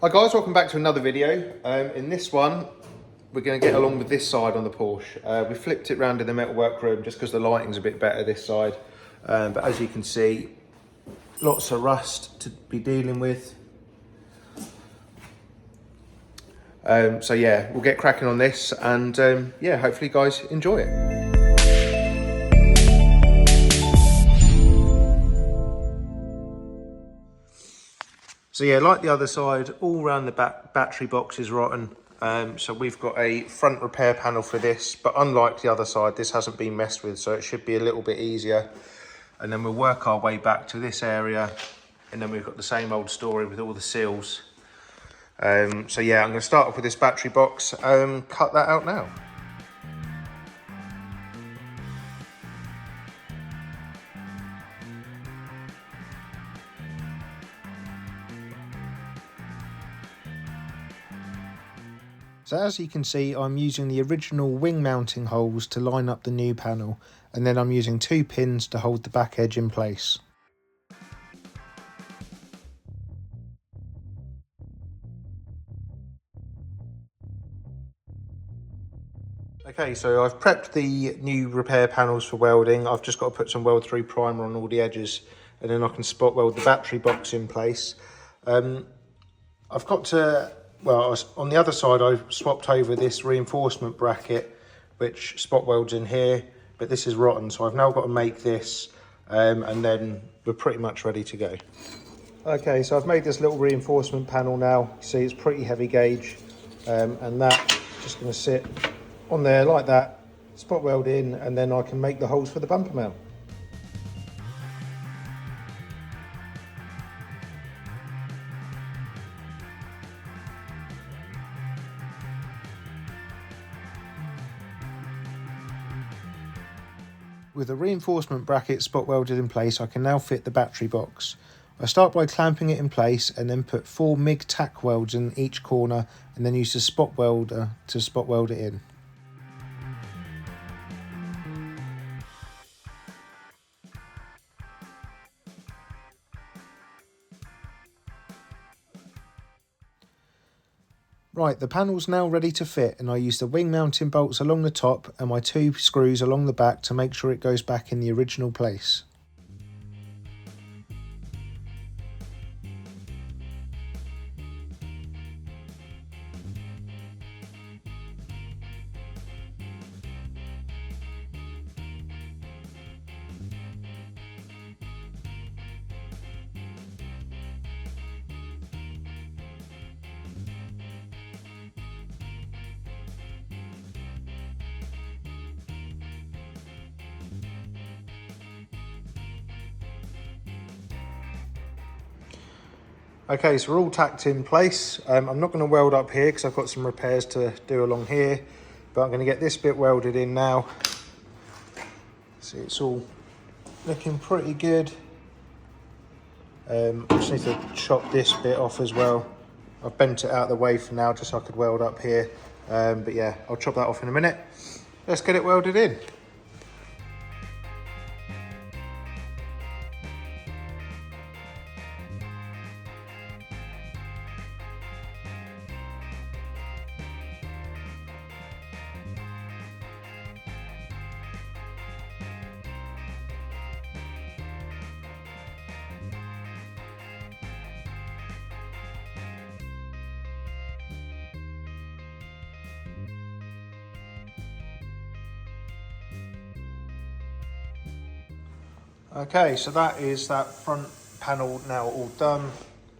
Hi guys, welcome back to another video. In this one, we're going to get along with this side on the Porsche. We flipped it round in the metalwork room just because the lighting's a bit better this side. But as you can see, lots of rust to be dealing with. So yeah, we'll get cracking on this and yeah, hopefully you guys enjoy it. So yeah, like the other side, all around the battery box is rotten. So we've got a front repair panel for this, but unlike the other side, this hasn't been messed with, so it should be a little bit easier. And then we'll work our way back to this area, and then we've got the same old story with all the seals. So yeah, I'm going to start off with this battery box, cut that out now. So as you can see, I'm using the original wing mounting holes to line up the new panel, and then I'm using 2 pins to hold the back edge in place. Okay, so I've prepped the new repair panels for welding. I've just got to put some weld through primer on all the edges, and then I can spot weld the battery box in place. I've got to, well, on the other side, I've swapped over this reinforcement bracket, which spot welds in here, but this is rotten. So I've now got to make this, and then we're pretty much ready to go. Okay, so I've made this little reinforcement panel now. You see it's pretty heavy gauge, and that's just going to sit on there like that, spot weld in, and then I can make the holes for the bumper mount. With the reinforcement bracket spot welded in place, I can now fit the battery box. I start by clamping it in place and then put 4 MIG tack welds in each corner, and then use the spot welder to spot weld it in. Right, the panel's now ready to fit, and I use the wing mounting bolts along the top and my 2 screws along the back to make sure it goes back in the original place. Okay, so we're all tacked in place. I'm not going to weld up here because I've got some repairs to do along here, but I'm going to get this bit welded in now. See, it's all looking pretty good. I just need to chop this bit off as well. I've bent it out of the way for now just so I could weld up here. But yeah, I'll chop that off in a minute. Let's get it welded in. Okay, so that is that front panel now all done,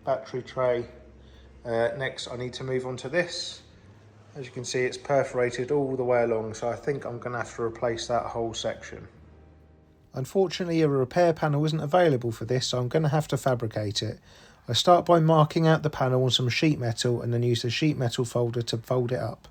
battery tray. Next I need to move on to this. As you can see, it's perforated all the way along, so I think I'm going to have to replace that whole section. Unfortunately, a repair panel isn't available for this, so I'm going to have to fabricate it. I start by marking out the panel on some sheet metal and then use the sheet metal folder to fold it up.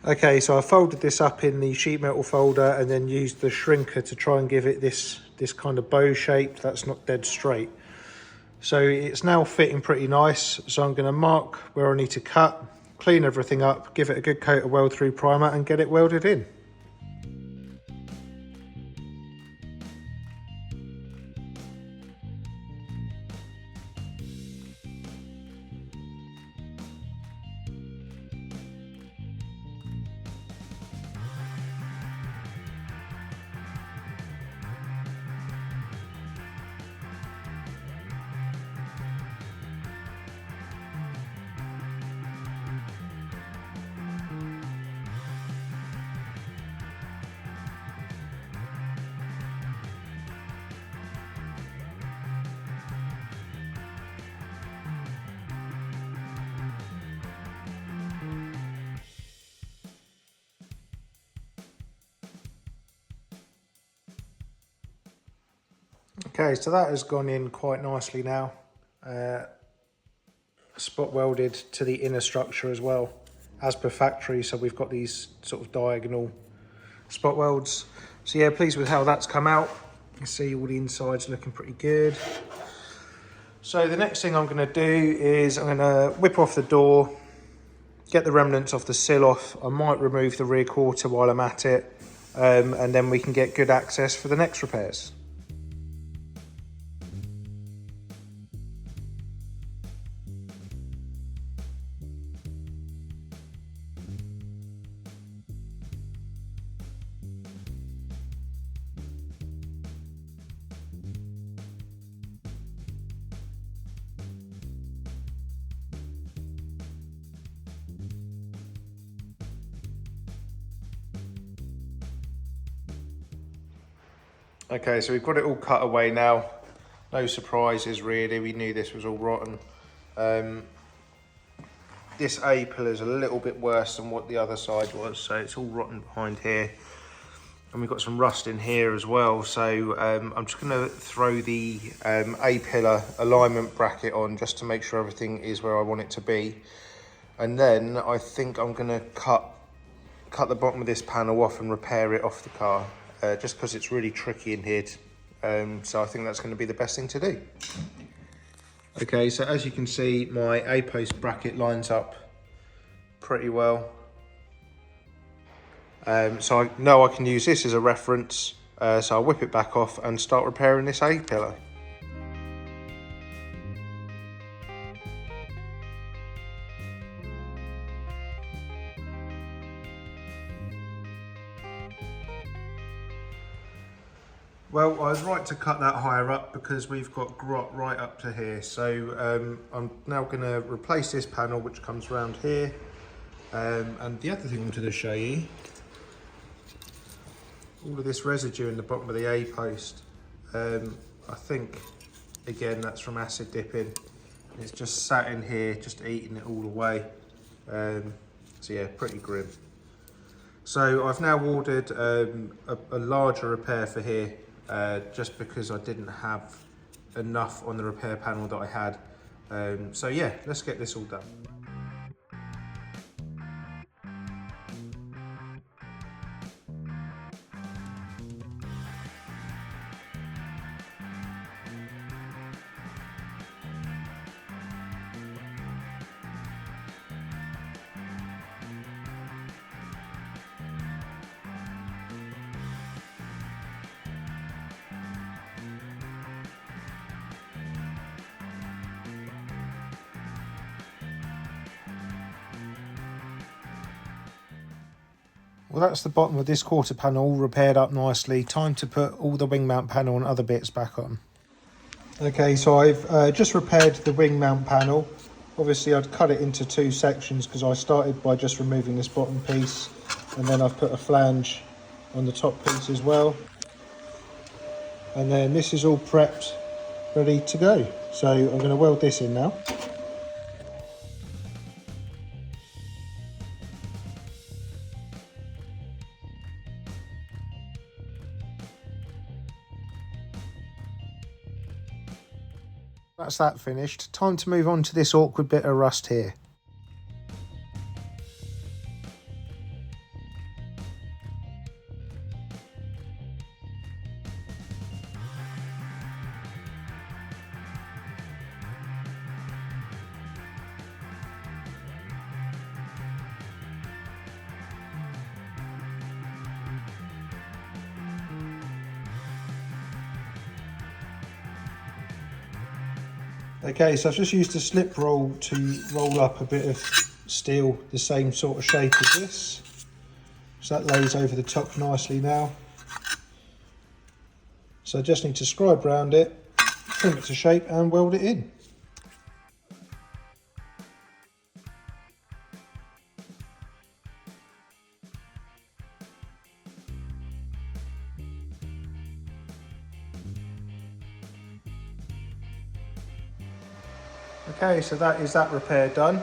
Okay, so I folded this up in the sheet metal folder and then used the shrinker to try and give it this kind of bow shape that's not dead straight. So it's now fitting pretty nice. So I'm going to mark where I need to cut, clean everything up, give it a good coat of weld through primer and get it welded in. Okay, so that has gone in quite nicely now. Spot welded to the inner structure as well, as per factory. So we've got these sort of diagonal spot welds. So yeah, pleased with how that's come out. You can see all the insides looking pretty good. So the next thing I'm going to do is I'm going to whip off the door, get the remnants off the sill off. I might remove the rear quarter while I'm at it, and then we can get good access for the next repairs. Okay, so we've got it all cut away now. No surprises really, we knew this was all rotten. This A pillar is a little bit worse than what the other side was, so it's all rotten behind here. And we've got some rust in here as well, so I'm just going to throw the A pillar alignment bracket on just to make sure everything is where I want it to be. And then I think I'm going to cut the bottom of this panel off and repair it off the car. Just because it's really tricky in here. So I think that's going to be the best thing to do. Okay, so as you can see, my A-post bracket lines up pretty well. So I know I can use this as a reference. So I'll whip it back off and start repairing this A-pillar. Well, I was right to cut that higher up because we've got grot right up to here. So I'm now going to replace this panel, which comes around here. And the other thing I wanted to show you, all of this residue in the bottom of the A-post. I think, again, that's from acid dipping. It's just sat in here, just eating it all away. So yeah, pretty grim. So I've now ordered a larger repair for here. Just because I didn't have enough on the repair panel that I had. So yeah, let's get this all done. Well, that's the bottom of this quarter panel all repaired up nicely. Time to put all the wing mount panel and other bits back on. Okay, so I've just repaired the wing mount panel. Obviously I'd cut it into two sections because I started by just removing this bottom piece, and then I've put a flange on the top piece as well. And then this is all prepped, ready to go. So I'm going to weld this in now. That's that finished. Time to move on to this awkward bit of rust here. Okay, so I've just used a slip roll to roll up a bit of steel the same sort of shape as this. So that lays over the top nicely now. So I just need to scribe round it, trim it to shape and weld it in. Okay, so that is that repair done.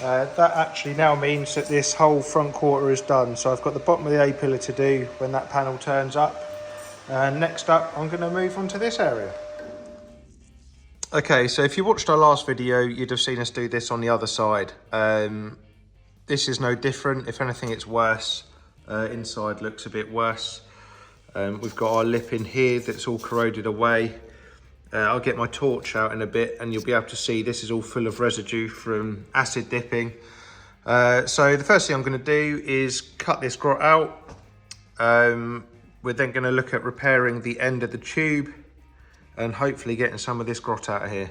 That actually now means that this whole front quarter is done. So I've got the bottom of the A-pillar to do when that panel turns up. And next up, I'm going to move on to this area. Okay, so if you watched our last video, you'd have seen us do this on the other side. This is no different. If anything, it's worse. Inside looks a bit worse. We've got our lip in here that's all corroded away. I'll get my torch out in a bit and you'll be able to see this is all full of residue from acid dipping. So the first thing I'm going to do is cut this grot out. We're then going to look at repairing the end of the tube and hopefully getting some of this grot out of here.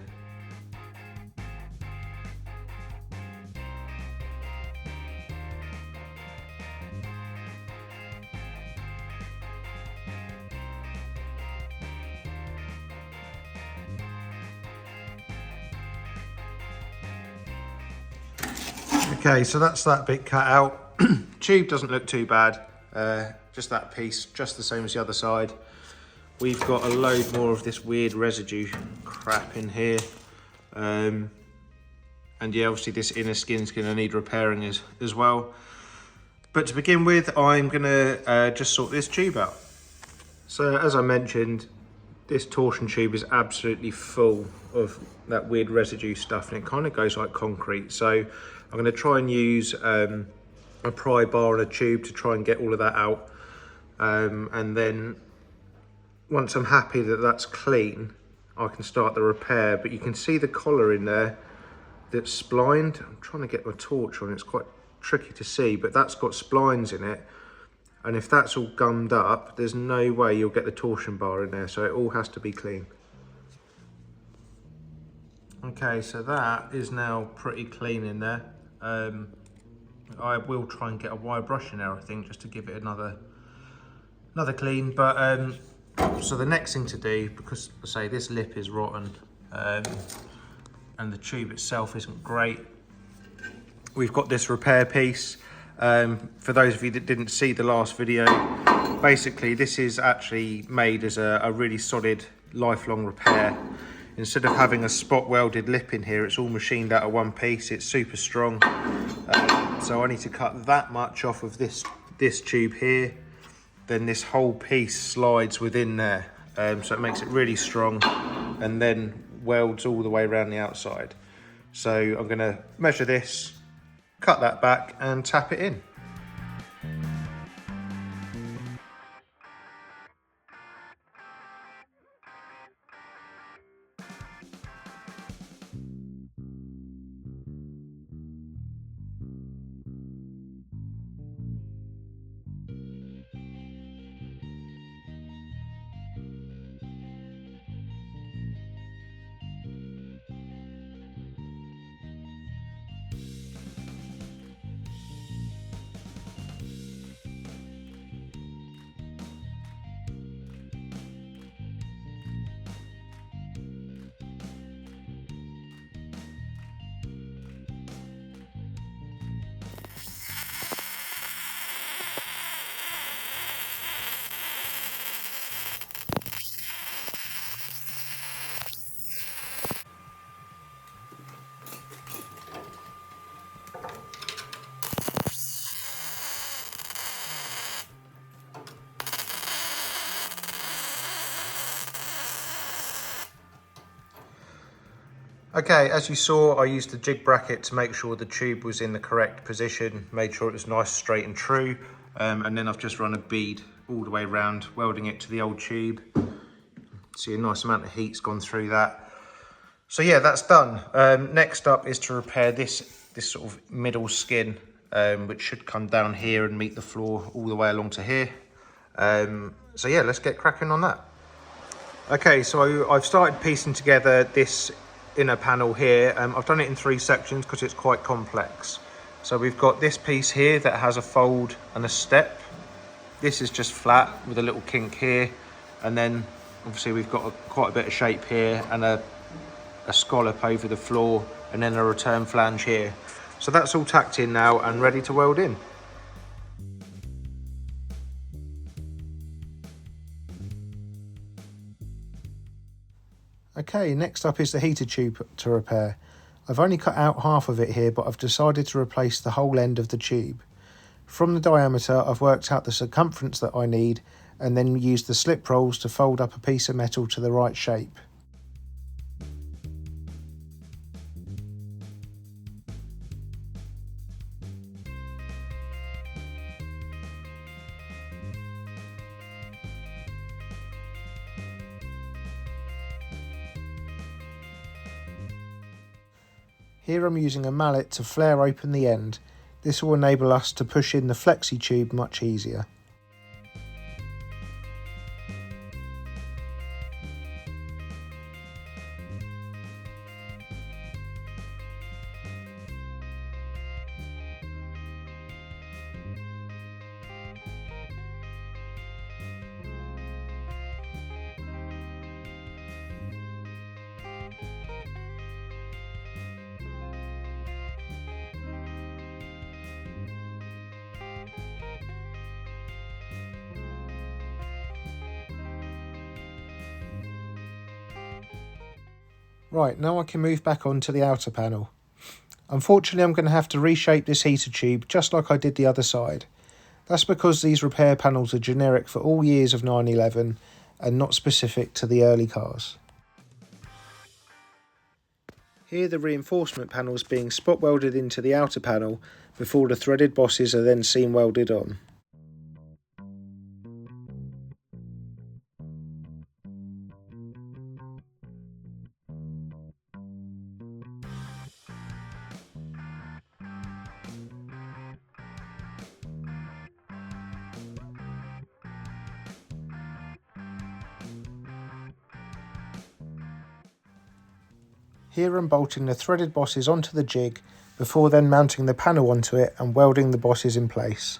Okay, so that's that bit cut out. Tube doesn't look too bad. Just that piece, just the same as the other side. We've got a load more of this weird residue crap in here. And yeah, obviously this inner skin's gonna need repairing as well. But to begin with, I'm gonna just sort this tube out. So as I mentioned, this torsion tube is absolutely full of that weird residue stuff and it kind of goes like concrete. So I'm going to try and use a pry bar and a tube to try and get all of that out. And then once I'm happy that that's clean, I can start the repair. But you can see the collar in there that's splined. I'm trying to get my torch on, it's quite tricky to see, but that's got splines in it. And if that's all gummed up, there's no way you'll get the torsion bar in there, so it all has to be clean. Okay, so that is now pretty clean in there. I will try and get a wire brush in there, I think, just to give it another clean. But so the next thing to do, because I say this lip is rotten and the tube itself isn't great, we've got this repair piece. For those of you that didn't see the last video, basically this is actually made as a really solid lifelong repair. Instead of having a spot welded lip in here, it's all machined out of one piece. It's super strong. So I need to cut that much off of this tube here. Then this whole piece slides within there. So it makes it really strong and then welds all the way around the outside. So I'm gonna measure this, cut that back and tap it in. Okay, as you saw, I used the jig bracket to make sure the tube was in the correct position, made sure it was nice, straight and true. And then I've just run a bead all the way around, welding it to the old tube. See a nice amount of heat's gone through that. So yeah, that's done. Next up is to repair this sort of middle skin, which should come down here and meet the floor all the way along to here. So yeah, let's get cracking on that. Okay, so I've started piecing together this inner panel here. I've done it in 3 sections because it's quite complex. So we've got this piece here that has a fold and a step. This is just flat with a little kink here, and then obviously we've got quite a bit of shape here and a scallop over the floor, and then a return flange here. So that's all tacked in now and ready to weld in. Okay, next up is the heater tube to repair. I've only cut out half of it here, but I've decided to replace the whole end of the tube. From the diameter, I've worked out the circumference that I need and then used the slip rolls to fold up a piece of metal to the right shape. Here I'm using a mallet to flare open the end. This will enable us to push in the flexi tube much easier. Right, now I can move back on to the outer panel. Unfortunately, I'm going to have to reshape this heater tube just like I did the other side. That's because these repair panels are generic for all years of 911 and not specific to the early cars. Here the reinforcement panel is being spot welded into the outer panel before the threaded bosses are then seam welded on. Here I'm bolting the threaded bosses onto the jig before then mounting the panel onto it and welding the bosses in place.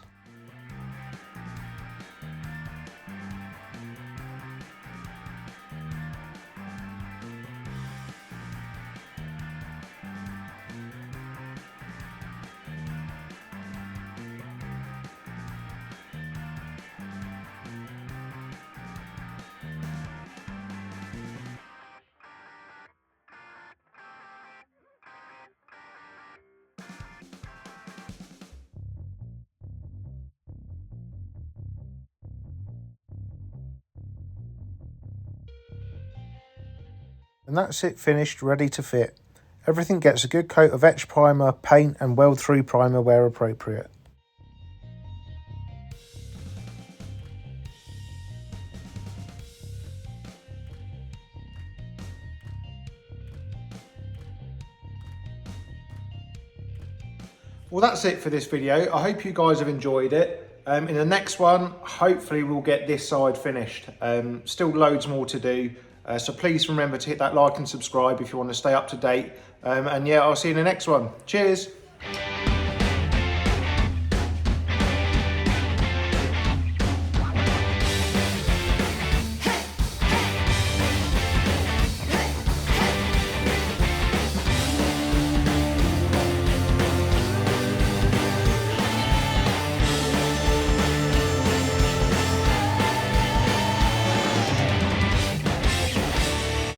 And that's it finished, ready to fit. Everything gets a good coat of etch primer, paint and weld through primer where appropriate. Well, that's it for this video. I hope you guys have enjoyed it. In the next one, hopefully we'll get this side finished. Still loads more to do. So please remember to hit that like and subscribe if you want to stay up to date. And yeah, I'll see you in the next one. Cheers.